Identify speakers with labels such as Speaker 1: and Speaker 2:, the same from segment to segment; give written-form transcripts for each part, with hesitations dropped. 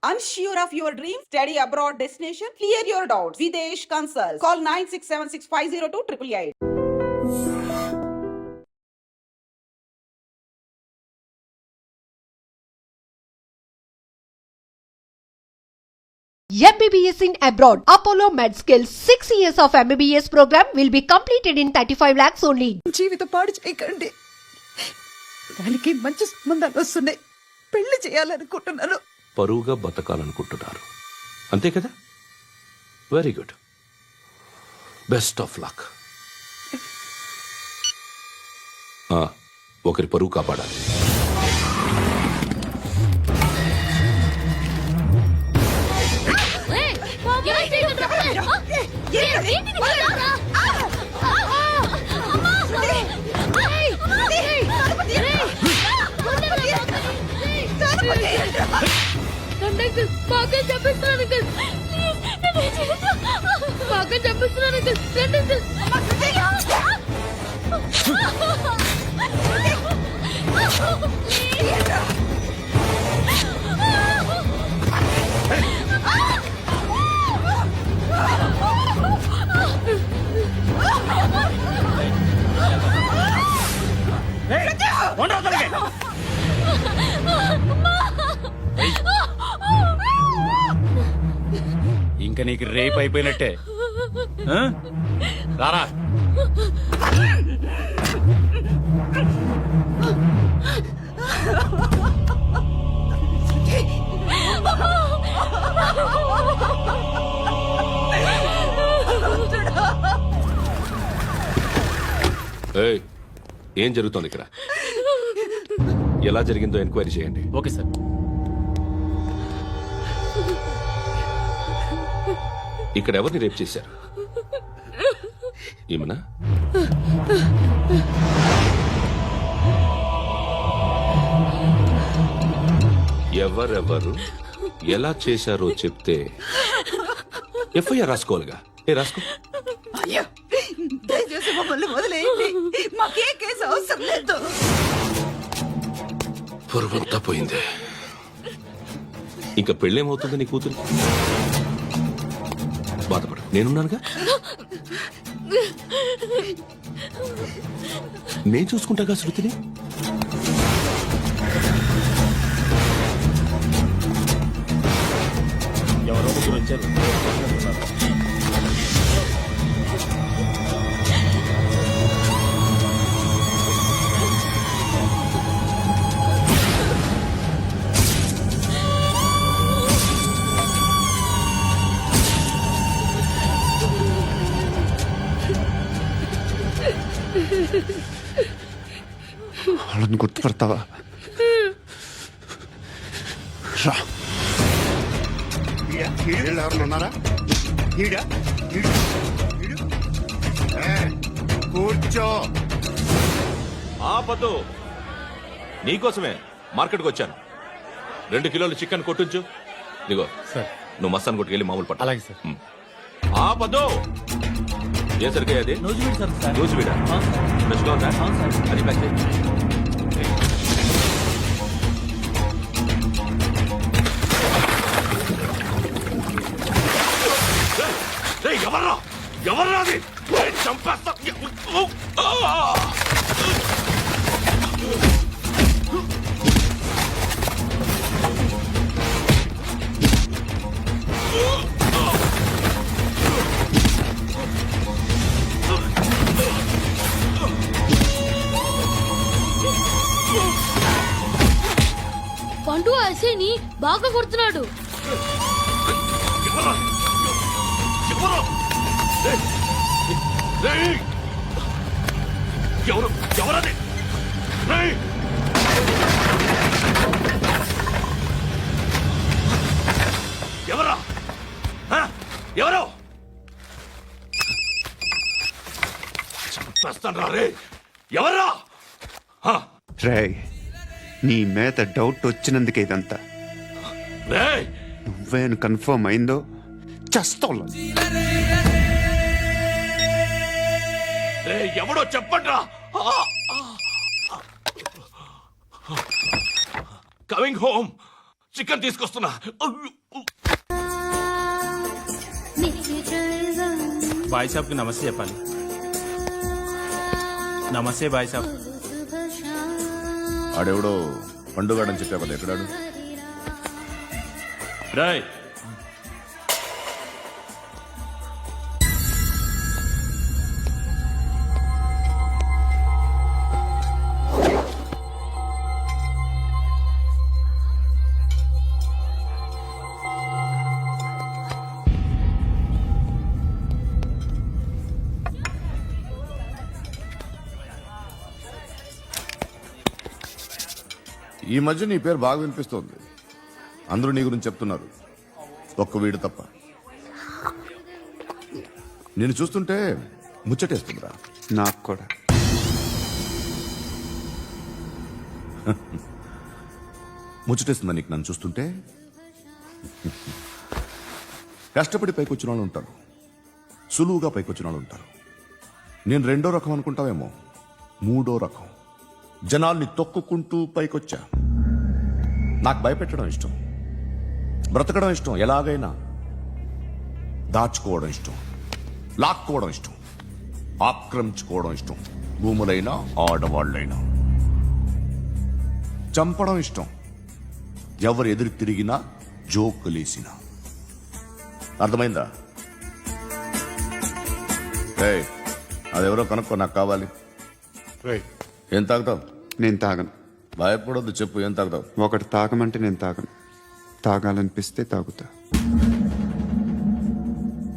Speaker 1: Unsure of your dream? Study abroad destination? Clear your doubts. Videsh Consult. Call 9676502888.
Speaker 2: MBBS in abroad. Apollo MedSkill 6 years of MBBS program will be completed in 35 lakhs only.
Speaker 3: జీవిత పాడు చేయకండి. దానికి మంచి సంబంధాలు వస్తున్నాయి. పెళ్లి చేయాలనుకుంటున్నాను.
Speaker 4: పరువుగా బతకాలనుకుంటున్నారు అంతే కదా? Very good. Best of luck. ఒకరి పరువు కాపాడాలి.
Speaker 5: ఇంకా నీకు రేప్ అయిపోయినట్టే. రారా.
Speaker 4: ఏం జరుగుతోంది ఇక్కడ? ఎలా జరిగిందో ఎంక్వైరీ చేయండి.
Speaker 5: Okay sir.
Speaker 4: ఇక్కడ ఎవరిని రేప్ చేశారు? ఏమన్నా? ఎవరెవరు ఎలా చేశారో చెప్తే ఎఫ్ఐఆర్ రాసుకోవాలిగా. రాసుకో.
Speaker 3: దయచేసి మమ్మల్ని వదిలేయండి. మాకే కేసు అవసరం లేదు.
Speaker 4: పొరువంతా పోయింది. ఇంకా పెళ్ళేమవుతుంది నీ కూతురు? బాధపడు, నేనున్నానుగా. నేను చూసుకుంటాగా శృతిని.
Speaker 5: ఎవరో ముగ్గురు వచ్చారు.
Speaker 6: వాళ్ళని గుర్తుపడతావా? ఎవరున్నారా? కూర్చో.
Speaker 4: ఆపద్దు, నీకోసమే మార్కెట్కి వచ్చాను. 2 కిలోలు చికెన్ కొట్టించు. ఇదిగో
Speaker 5: సార్.
Speaker 4: నువ్వు మస్తాన్ కొట్టుకెళ్ళి మామూలు పట్టు.
Speaker 5: అలాగే సార్.
Speaker 4: ఆపద్దు. ఏ సరిగ్గా అది?
Speaker 5: నూజివీడు సార్.
Speaker 4: నూజివీడా? ఫ్రెష్గా ఉందా? అది ప్యాక్ చేయి. ఎవర్రా? ఎవర్రా అది? చంపేస్తా.
Speaker 7: పండు అసేని బాగా కొడుతున్నాడు.
Speaker 4: ఎవరది? ఎవరా? ఎవరు? చంపేస్తాను రా రే. ఎవర్రా?
Speaker 6: రే, నీ మీద డౌట్ వచ్చినందుకే ఇదంతా. నువ్వేను కన్ఫర్మ్ అయిందో చస్తావు.
Speaker 4: ఎవడో చెప్పండ్రా. Coming home. చికెన్ తీసుకొస్తున్నా.
Speaker 5: బాయ్ సాబ్కి నమస్తే చెప్పాలి. నమస్తే బాయ్ సాబ్.
Speaker 8: ఆడెవడో పండుగాడని చెప్పా కదా, ఎక్కడాడు?
Speaker 5: రాయ్
Speaker 8: ఈ మధ్య నీ పేరు బాగా వినిపిస్తోంది. అందరూ నీ గురించి చెప్తున్నారు, ఒక్క వీడు తప్ప. నేను చూస్తుంటే ముచ్చటేస్తుందిరా.
Speaker 6: నాకు కూడా.
Speaker 8: ముచ్చటేస్తుందా నీకు నన్ను చూస్తుంటే? కష్టపడి పైకొచ్చిన వాళ్ళు ఉంటారు, సులువుగా పైకొచ్చిన వాళ్ళు ఉంటారు. నేను రెండో రకం అనుకుంటావేమో, మూడో రకం. జనాల్ని తొక్కుకుంటూ పైకొచ్చా. నాకు భయపెట్టడం ఇష్టం, బ్రతకడం ఇష్టం, ఎలాగైనా దాచుకోవడం ఇష్టం, లాక్కోవడం ఇష్టం, ఆక్రమించుకోవడం ఇష్టం. భూములైనా ఆడవాళ్ళైనా చంపడం ఇష్టం, ఎవరు ఎదురు తిరిగినా జోకులేసినా. అర్థమైందా? ఏయ్, అదెవరో కనుక్కో, నాకు కావాలి. ఏం తాగుతావు?
Speaker 6: నేను తాగను.
Speaker 8: భయపడొద్దు, చెప్పు ఏం తాగుతావు?
Speaker 6: ఒకటి తాగమంటే నేను తాగను. తాగాలనిపిస్తే తాగుతా.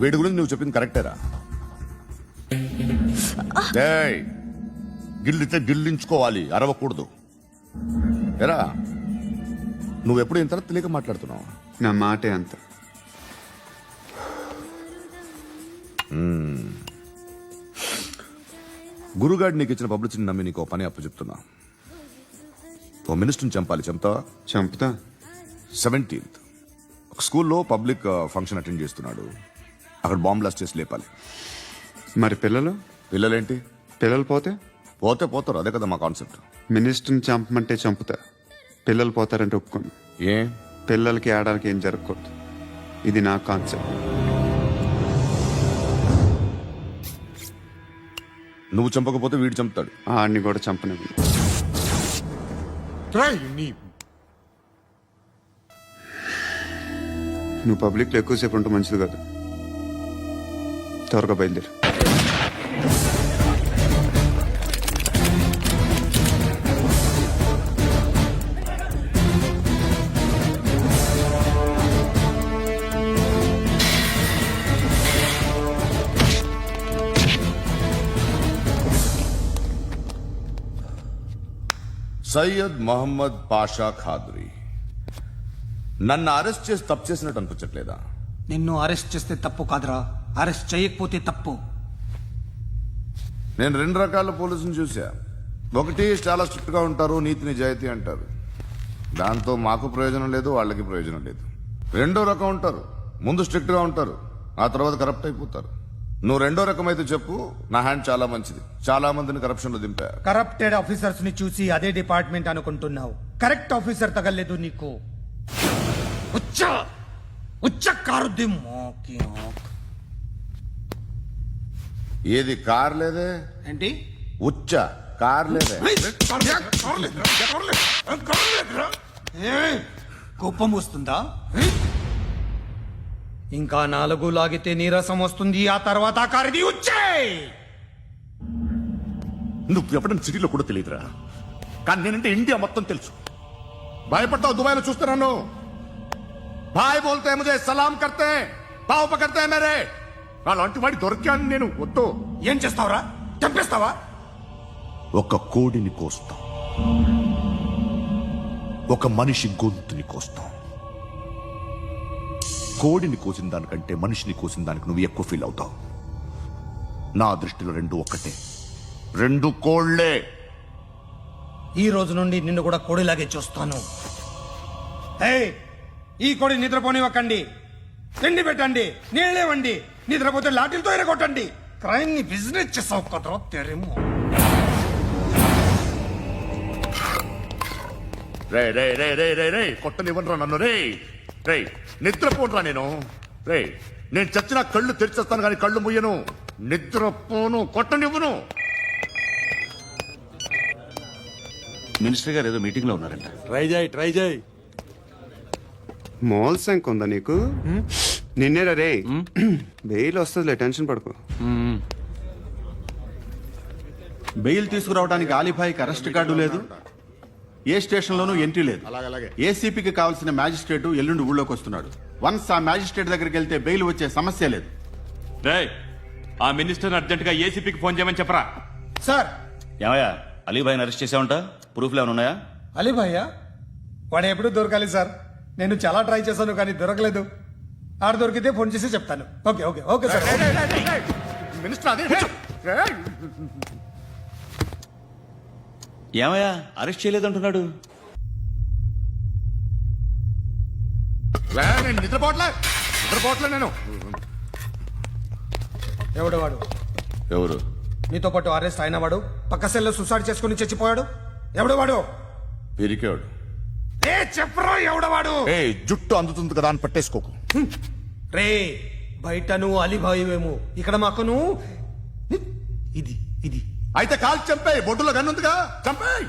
Speaker 8: వీడి గురించి నువ్వు చెప్పింది కరెక్టేరా? ఏయ్, గిల్లితే గిల్లించుకోవాలి, అరవకూడదు. ఎరా, నువ్వెప్పుడు ఇంత తెలియక మాట్లాడుతున్నావు?
Speaker 6: నా మాటే అంత.
Speaker 8: గురుగాడు నీకు ఇచ్చిన పబ్లిసిటీని నమ్మి నీకు పని అప్పు చెప్తున్నా. ఓ మినిస్టర్ని చంపాలి, చంపుతావా?
Speaker 6: చంపుతా.
Speaker 8: 17th ఒక స్కూల్లో పబ్లిక్ ఫంక్షన్ అటెండ్ చేస్తున్నాడు. అక్కడ బాంబ్ బ్లాస్ట్ చేసి లేపాలి.
Speaker 6: మరి పిల్లలు?
Speaker 8: పిల్లలేంటి?
Speaker 6: పిల్లలు పోతే
Speaker 8: పోతే పోతారు, అదే కదా మా కాన్సెప్ట్.
Speaker 6: మినిస్టర్ని చంపమంటే చంపుతా. పిల్లలు పోతారంటే ఒప్పుకోను.
Speaker 8: ఏ?
Speaker 6: పిల్లలకి ఆడడానికి ఏం జరగకూడదు. ఇది నా కాన్సెప్ట్.
Speaker 8: నువ్వు చంపకపోతే వీడు చంపుతాడు.
Speaker 6: ఆడిని కూడా చంపనివ్వను. నువ్వు పబ్లిక్లో ఎక్కువసేపు ఉంటే మంచిది కాదు. త్వరగా బయలుదేరు.
Speaker 8: సయ్యద్ మహమ్మద్ పాషా ఖాద్రీ. నన్ను అరెస్ట్ చేసి తప్పు చేసినట్టు అనిపించట్లేదా?
Speaker 9: నిన్ను అరెస్ట్ చేస్తే తప్పు కాదురా, అరెస్ట్ చేయకపోతే తప్పు.
Speaker 8: నేను 2 రకాల పోలీసుని చూసా. ఒకటి చాలా స్ట్రిక్ట్ గా ఉంటారు, నీతి నిజాయితీ అంటారు. దాంతో మాకు ప్రయోజనం లేదు, వాళ్ళకి ప్రయోజనం లేదు. రెండో రకం ఉంటారు, ముందు స్ట్రిక్ట్ గా ఉంటారు, ఆ తర్వాత కరప్ట్ అయిపోతారు. నువ్వు రెండో రకం అయితే చెప్పు, నా హ్యాండ్ చాలా మంచిది. చాలా మందిని కరప్షన్ లో దింపా.
Speaker 9: కరప్టెడ్ ఆఫీసర్స్ ని చూసి అదే డిపార్ట్మెంట్ అనుకుంటున్నావు. కరెక్ట్ ఆఫీసర్ తగలేదు నీకు. ఉచ్చ కారుద్ది మోకి ఆక్.
Speaker 8: ఏది కార్ లేదే?
Speaker 9: ఏంటి?
Speaker 8: ఉచ్చ కార్ లేదే?
Speaker 9: కోపం వస్తుందా? ఇంకా 4 లాగితే నీరసం వస్తుంది, ఆ తర్వాత కారిది ఉచ్చే.
Speaker 8: నువ్వు ఎప్పుడైనా సిటీలో కూడా తెలియదురా, కానీ నేనంటే ఇండియా మొత్తం తెలుసు. భయపడతావు? దుబాయ్లో చూస్తున్నాను. భాయ్ బోల్తే ముజే సలాం కర్తే, పావు పకర్తే మేరే. అలాంటి వాడి దొరికాను నేను. వద్దు.
Speaker 9: ఏం చేస్తావురా? చంపేస్తావా?
Speaker 8: ఒక కోడిని కోస్తాం, ఒక మనిషి గొంతుని కోస్తాం. కోడిని కోసిన దానికంటే మనిషిని కోసిన దానికి నువ్వు ఎక్కువ ఫీల్ అవుతావు. నా దృష్టిలో 2 ఒక్కటే, 2 కోళ్లే.
Speaker 9: ఈ రోజు నుండి నిన్ను కూడా కోడిలాగే చూస్తాను. ఈ కోడి నిద్రపోనివ్వకండి. తిండి పెట్టండి, నీళ్ళేవండి. నిద్రపోతే లాఠీలతో ఎరగొట్టండి. క్రైమ్ ని బిజినెస్ చేసావు కదరా తెరేమో.
Speaker 8: రే రే రే రే రే రే కొట్టనివ్వనరా నన్ను రే రే నిద్రపోనరా నేను చచ్చిన కళ్ళు తెరిచేస్తాను కానీ కళ్ళు ముయ్యను, నిద్రపోను, కొట్టనివ్వను.
Speaker 10: మినిస్టర్ గారు ఏదో మీటింగ్ లో ఉన్నారంట.
Speaker 5: ట్రై చేయి.
Speaker 6: మోల్ సంక్ ఉందా నీకు? నిన్నేరా రే బెయిల్ వస్తుందిలే, టెన్షన్ పడుకో.
Speaker 10: బెయిల్ తీసుకురావడానికి ఆలిభాయికి అరెస్ట్ కార్డు లేదు, ఏ స్టేషన్లోనూ ఎంట్రీ లేదు.
Speaker 8: అలాగే.
Speaker 10: ఏసీపీకి కావాల్సిన మ్యాజిస్ట్రేటు ఎల్లుండి ఊళ్ళోకి వస్తున్నాడు. వన్స్ ఆ మ్యాజిస్ట్రేట్ దగ్గరికి వెళ్తే బెయిల్ వచ్చే సమస్య లేదు.
Speaker 5: ఆ మినిస్టర్ అర్జెంట్ గా ఏసీపీకి ఫోన్ చేయమని చెప్పరా.
Speaker 9: సార్
Speaker 10: ఏమయ్యా అలీభాయిని అరెస్ట్ చేసావంట? ప్రూఫ్లు ఏమైనా ఉన్నాయా?
Speaker 9: అలీ భయ్యా వాడు ఎప్పుడు దొరకాలి సార్? నేను చాలా ట్రై చేశాను కానీ దొరకలేదు. ఆడ దొరికితే ఫోన్ చేసి చెప్తాను. Okay okay okay sir.
Speaker 8: Minister అదే
Speaker 10: ఏమయ్యా అరెస్ట్ చేయలేదంటున్నాడు?
Speaker 8: నేను నిద్రపోవట్లే నేను.
Speaker 9: ఎవడు వాడు?
Speaker 10: ఎవరు?
Speaker 9: మీతో పాటు అరెస్ట్ అయిన వాడు, పక్క సెల్లో సూసైడ్ చేసుకుని చచ్చిపోయాడు. ఎవడు వాడు?
Speaker 8: పిరికాడు.
Speaker 9: ఏ చెప్పరా ఎవడవాడు?
Speaker 8: ఏ జుట్టు అందుతుంది కదా అని పట్టేసుకోకు.
Speaker 9: రే బయట నువ్వు అలీభాయివేమో, ఇక్కడ మాకు నువ్వు ఇది ఇది.
Speaker 8: అయితే కాల్ చంపేయి, బొడ్డులో గన్నుందిగా చంపేయి.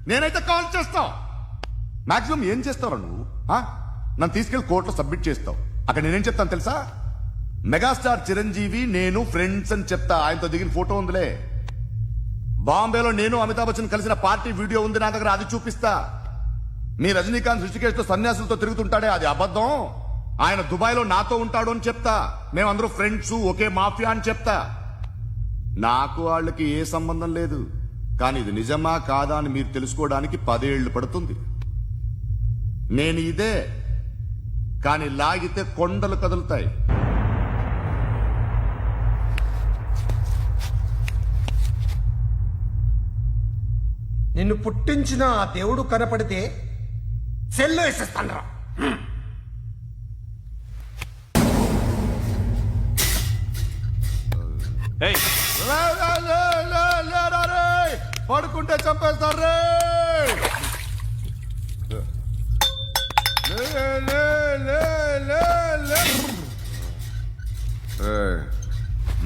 Speaker 8: నేనైతే కాల్ చేస్తా. మాక్సిమం ఏం చేస్తావు నువ్వు? నన్ను తీసుకెళ్లి కోర్టులో సబ్మిట్ చేస్తావు. అక్కడ నేనేం చెప్తాను తెలుసా? మెగాస్టార్ చిరంజీవి నేను ఫ్రెండ్స్ అని చెప్తా. ఆయనతో దిగిన ఫోటో ఉందిలే. బాంబేలో నేను అమితాబ్ బచ్చన్ కలిసిన పార్టీ వీడియో ఉంది నా దగ్గర, అది చూపిస్తా. మీ రజనీకాంత్ ఋషికేష్ తో సన్యాసులతో తిరుగుతుంటాడే, అది అబద్ధం. ఆయన దుబాయ్ లో నాతో ఉంటాడు అని చెప్తా. మేమందరూ ఫ్రెండ్స్, ఒకే మాఫియా అని చెప్తా. నాకు వాళ్ళకి ఏ సంబంధం లేదు. కానీ ఇది నిజమా కాదా అని మీరు తెలుసుకోవడానికి 10 ఏళ్లు పడుతుంది. నేను ఇదే, కానీ లాగితే కొండలు కదులుతాయి.
Speaker 9: నిన్ను పుట్టించిన ఆ దేవుడు కనపడితే సెల్లో వేసేస్తాను.
Speaker 8: పడుకుంటే చంపేస్తారు రే.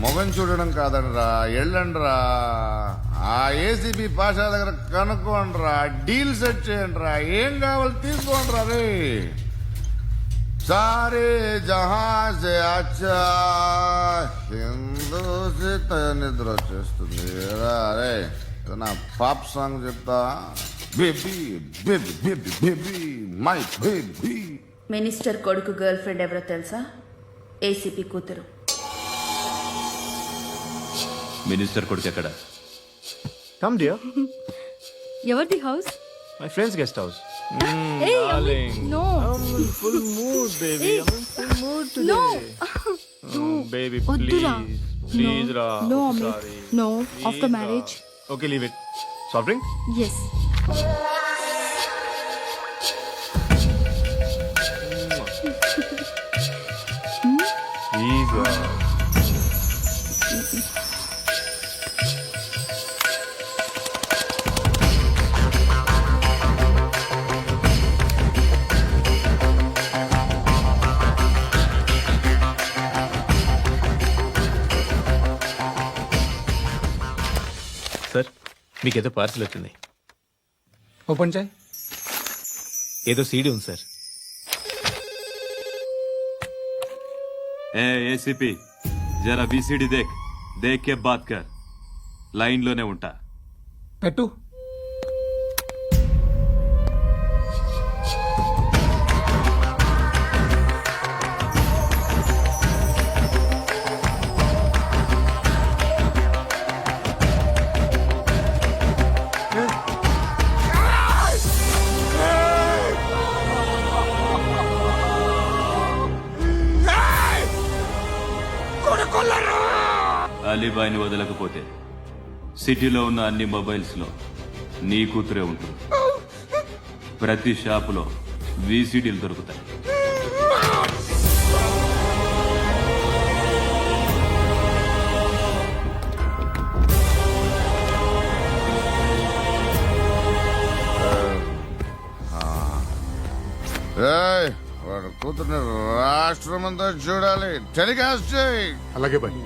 Speaker 8: మొగం చూడడం కాదండ్రా, ఎళ్ళండ్రా. ఆ ఏసీబీ పాషా దగ్గర కనుక్కోండ్రా, డీల్ సెట్ చేయండిరా, ఏం కావాలి తీసుకోండిరా రే. సారే జహాన్ సే అచ్చా హిందూ నిద్ర వచ్చేస్తుంది రే. నా పాప్ సాంగ్ చెప్తా. Baby baby baby baby my baby.
Speaker 3: Minister కొడుకు గర్ల్ ఫ్రెండ్ ఎవరో తెలుసా? ఏసీపీ కూతురు.
Speaker 5: మినిస్టర్ కొడుకు ఎక్కడ?
Speaker 7: Come dear. ఎవరిది house?
Speaker 5: My friends guest house.
Speaker 7: No.
Speaker 5: Full mood, baby.
Speaker 7: Hey.
Speaker 5: I'm in full mood today.
Speaker 7: No.
Speaker 5: Baby,
Speaker 7: వద్దురా.
Speaker 5: please, Ra.
Speaker 7: No,
Speaker 5: I'm
Speaker 7: Amit.
Speaker 5: sorry.
Speaker 7: No.
Speaker 5: Please,
Speaker 7: After
Speaker 5: Ra.
Speaker 7: marriage.
Speaker 5: Okay, leave it. Soft drink?
Speaker 7: Yes.
Speaker 5: Please, Ra. Sir, మీకేదో parcel వచ్చింది.
Speaker 9: Open చేయి.
Speaker 5: ఏదో CD ఉంది sir.
Speaker 11: ACP జరా బీసీడీ దేక్ కే బాత్ కర్. లైన్ లోనే ఉంటా.
Speaker 9: పెట్టు.
Speaker 11: అలీబాయిని వదలకపోతే సిటీలో ఉన్న అన్ని మొబైల్స్ లో నీ కూతురే ఉంటుంది. ప్రతి షాపులో వీసీడీలు దొరుకుతాయి.
Speaker 8: కూతుర్ని రాష్ట్రం అంతా చూడాలి. టెలికాస్ట్ చేయి.
Speaker 9: అలాగే బాయ్.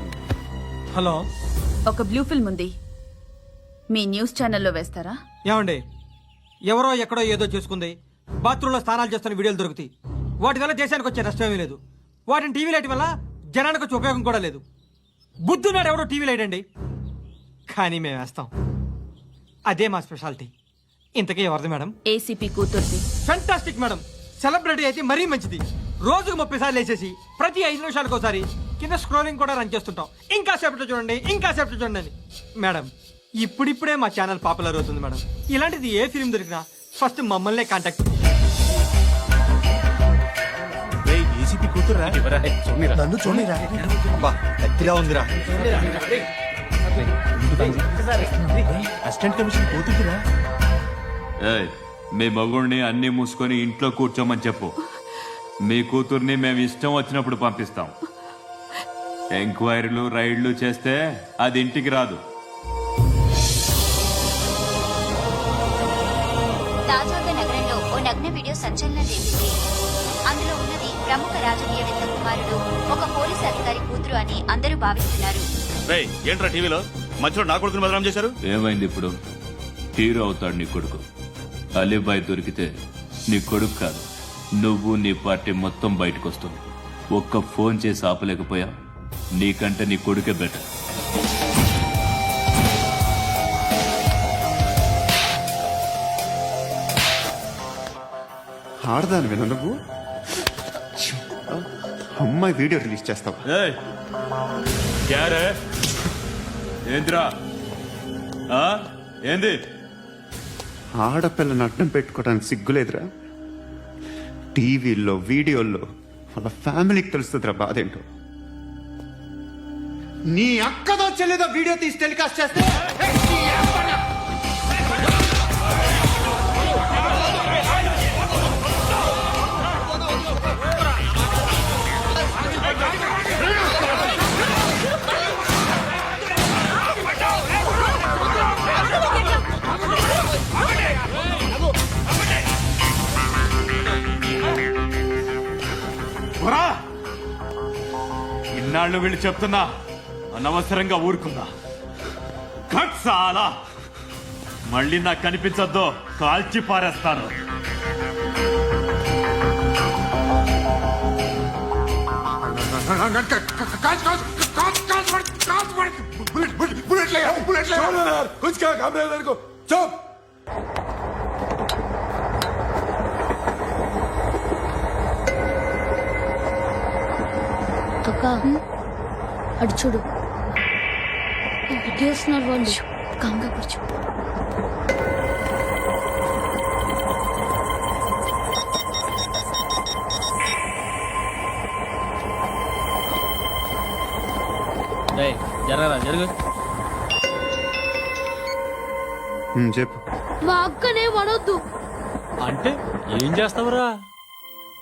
Speaker 1: హలో,
Speaker 3: ఒక బ్లూ ఫిల్మ్ ఉంది, మీ న్యూస్ ఛానల్లో వేస్తారా?
Speaker 1: ఏమండి, ఎవరో ఎక్కడో ఏదో చేసుకుంది, బాత్రూంలో స్నానాలు చేస్తున్న వీడియోలు దొరుకుతాయి. వాటి వల్ల దేశానికి వచ్చే నష్టమేమీ లేదు. వాటిని టీవీ లైట్ వల్ల జనానికి వచ్చే ఉపయోగం కూడా లేదు. బుద్ధున్నాడు ఎవడో టీవీ లైట్ అండి, కానీ మేము వేస్తాం. అదే మా స్పెషాలిటీ. ఇంతకీ ఎవరిది మేడం?
Speaker 3: ఏసీపీ కూతుర్ది.
Speaker 1: Fantastic madam. సెలబ్రిటీ అయితే మరీ మంచిది. రోజుకు 30 సార్లు వేసేసి ప్రతి 5 నిమిషాలకు ఒకసారి కింద స్క్రోలింగ్ కూడా రన్ చేస్తుంటాం. ఇంకా సేపట్లో చూడండి, ఇంకా సేపట్లో చూడండి అని. మేడం, ఇప్పుడిప్పుడే మా ఛానల్ పాపులర్ అవుతుంది మేడం. ఇలాంటిది ఏ ఫిల్మ్ దొరికినా ఫస్ట్ మమ్మల్నే కాంటాక్ట్.
Speaker 9: ఏసీపీ కూతురా? నన్ను చూడరా? అబ్బా కత్తిలా ఉందిరా. అసిస్టెంట్ కమిషన్ కూతురా?
Speaker 11: ఏయ్, మీ మగుడిని అన్ని మూసుకొని ఇంట్లో కూర్చోమని చెప్పు. మీ కూతుర్ని మేము ఇష్టం వచ్చినప్పుడు పంపిస్తాం. ఎంక్వైరీలు రైడ్లు చేస్తే అది ఇంటికి రాదు.
Speaker 12: తాజాగా నగరంలో ఓ నగ్న వీడియో సంచలనం రేపింది. అందులో ఉన్నది ప్రముఖ రాజకీయవేత్త కుమారుడు, ఒక పోలీస్ అధికారి కూతురు అని అందరూ భావిస్తున్నారు.
Speaker 5: ఏంట్రా టీవీలో మధ్యలో నా కొడుకుని బదనాం చేశారు?
Speaker 11: ఏమైంది ఇప్పుడు? హీరో అవుతాడు నీ కొడుకు. అలీబాయ్ దొరికితే నీ కొడుకు కాదు, నువ్వు నీ పార్టీ మొత్తం బయటకు వస్తుంది. ఒక్క ఫోన్ చేసి ఆపలేకపోయా? నీకంటే నీ కొడుకే బెటర్.
Speaker 6: ఆడదాను విన నువ్వు. అమ్మాయి వీడియో రిలీజ్ చేస్తావా?
Speaker 11: ఏయ్, క్యారే? ఏంద్రా? ఏంది?
Speaker 6: ఆడపిల్లని అడ్డం పెట్టుకోవడానికి సిగ్గులేదురా? టీవీల్లో వీడియోల్లో వాళ్ళ ఫ్యామిలీకి తెలుస్తుందిరా బాధ ఏంటో. నీ అక్కదో చెల్లిదో వీడియో తీసి టెలికాస్ట్ చేస్తే
Speaker 11: ఇన్నాళ్ళు వీళ్ళు చెప్తున్నా అనవసరంగా ఊరుకున్నా. చాలా మళ్ళీ నాకు కనిపించద్దు, కాల్చి పారేస్తాను.
Speaker 7: అక్క అటు చూడు, చేస్తున్నారు వాళ్ళు. కంగా కూర్చో.
Speaker 1: జరగరా జరుగు.
Speaker 6: చెప్పు.
Speaker 7: మా అక్కనే వడొద్దు.
Speaker 1: అంటే ఏం చేస్తావురా?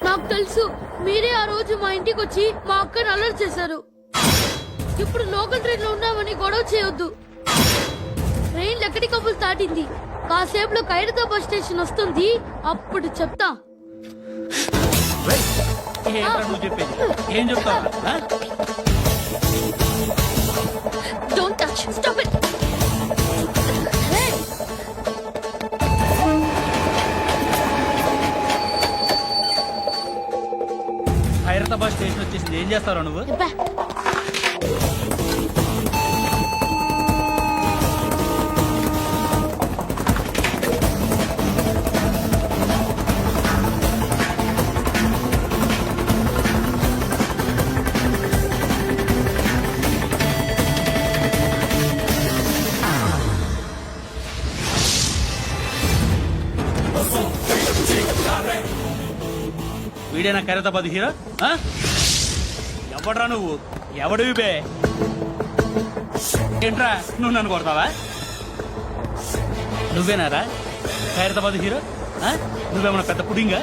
Speaker 7: నాకు తెలుసు, మీరే ఆ రోజు మా ఇంటికి వచ్చి మా అక్కని అలర్ట్ చేశారు. ఇప్పుడు లోకల్ ట్రైన్ లో ఉన్నామని గొడవ చేయొద్దు. ట్రైన్ ఎక్కడి కబులు దాటింది. కాసేపులో ఖైరతాబాద్ స్టేషన్ వస్తుంది, అప్పుడు చెప్తా.
Speaker 1: ఏం చెప్తావు?
Speaker 7: Don't touch, stop it.
Speaker 1: Khairatabad station వచ్చేసింది. ఏం చేస్తారా నువ్వు? వీడేనా ఖైరతాబాద్ హీరో? ఎవడ్రా నువ్వు? ఎవడివి బే? ఏంట్రా నువ్వు నన్ను కొడతావా? నువ్వేనారా ఖైరతాబాద్ హీరో? నువ్వేమన్నా పెద్ద పుడింగా?